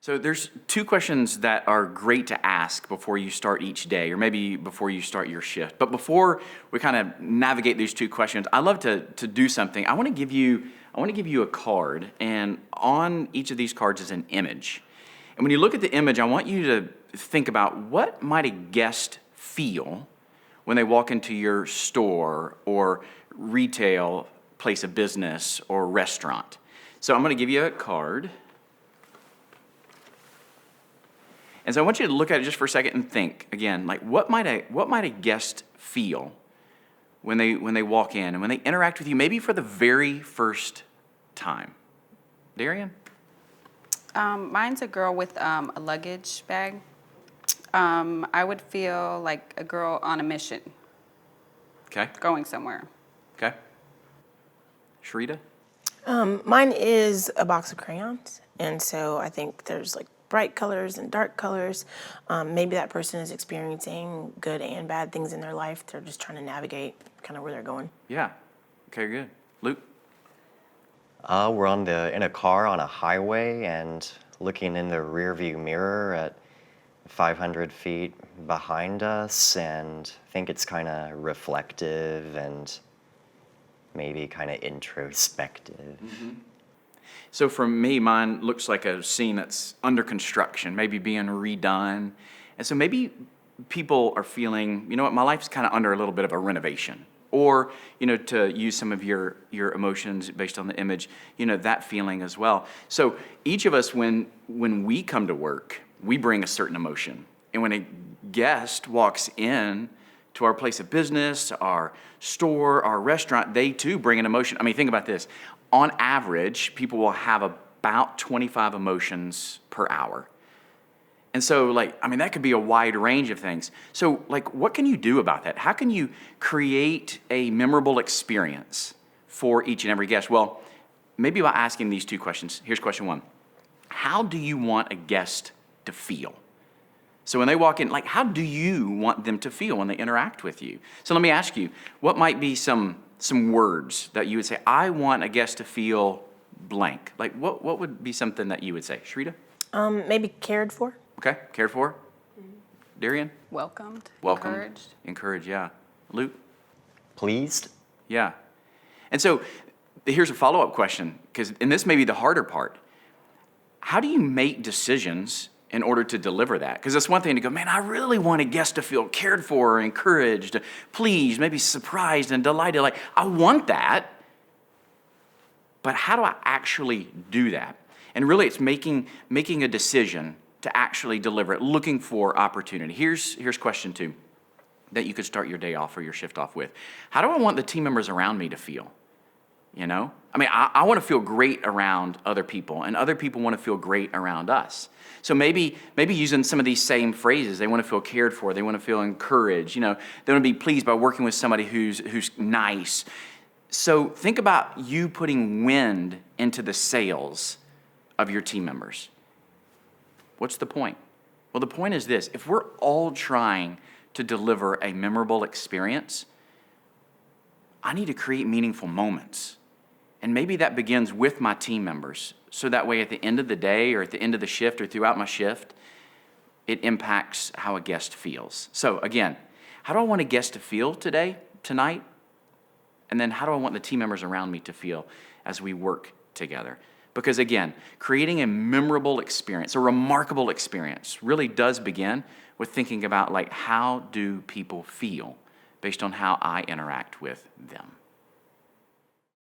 So there's two questions that are great to ask before you start each day, or maybe before you start your shift. But before we kind of navigate these two questions, I love to do something. I want to give you a card, and on each of these cards is an image. And when you look at the image, I want you to think about what might a guest feel when they walk into your store or retail place of business or restaurant. So I'm going to give you a card. And so I want you to look at it just for a second and think again, like what might a guest feel when they walk in and when they interact with you, maybe for the very first time? Darian? Mine's a girl with a luggage bag. I would feel like a girl on a mission. Okay. Going somewhere. Okay. Sharita? Mine is a box of crayons, and so I think there's like bright colors and dark colors. Maybe that person is experiencing good and bad things in their life. They're just trying to navigate kind of where they're going. Yeah. Okay, good. Luke? We're in a car on a highway and looking in the rearview mirror at 500 feet behind us, and I think it's kind of reflective and maybe kind of introspective. Mm-hmm. So for me, mine looks like a scene that's under construction, maybe being redone. And so maybe people are feeling, you know what, my life's kind of under a little bit of a renovation. Or, you know, to use some of your emotions based on the image, you know, that feeling as well. So each of us, when we come to work, we bring a certain emotion. And when a guest walks in to our place of business, our store, our restaurant, they too bring an emotion. I mean, think about this. On average, people will have about 25 emotions per hour. And so, that could be a wide range of things. So, what can you do about that? How can you create a memorable experience for each and every guest? Well, maybe by asking these two questions. Here's question one. How do you want a guest to feel? So when they walk in, how do you want them to feel when they interact with you? So let me ask you, what might be some words that you would say, I want a guest to feel blank? What would be something that you would say? Sharita? Maybe cared for. Okay, cared for. Darian? Welcomed. Welcomed. Encouraged, yeah. Luke? Pleased? Yeah. And so here's a follow-up question, and this may be the harder part. How do you make decisions in order to deliver that? Because it's one thing to go, man, I really want a guest to feel cared for, encouraged, pleased, maybe surprised and delighted. I want that. But how do I actually do that? And really, it's making a decision to actually deliver it, looking for opportunity. Here's question two that you could start your day off or your shift off with. How do I want the team members around me to feel? You know? I want to feel great around other people, and other people want to feel great around us. So maybe using some of these same phrases. They want to feel cared for. They want to feel encouraged. You know, they want to be pleased by working with somebody who's nice. So think about you putting wind into the sails of your team members. What's the point? Well, the point is this. If we're all trying to deliver a memorable experience, I need to create meaningful moments. And maybe that begins with my team members. So that way at the end of the day or at the end of the shift or throughout my shift, it impacts how a guest feels. So again, how do I want a guest to feel tonight? And then how do I want the team members around me to feel as we work together? Because again, creating a memorable experience, a remarkable experience, really does begin with thinking about how do people feel based on how I interact with them.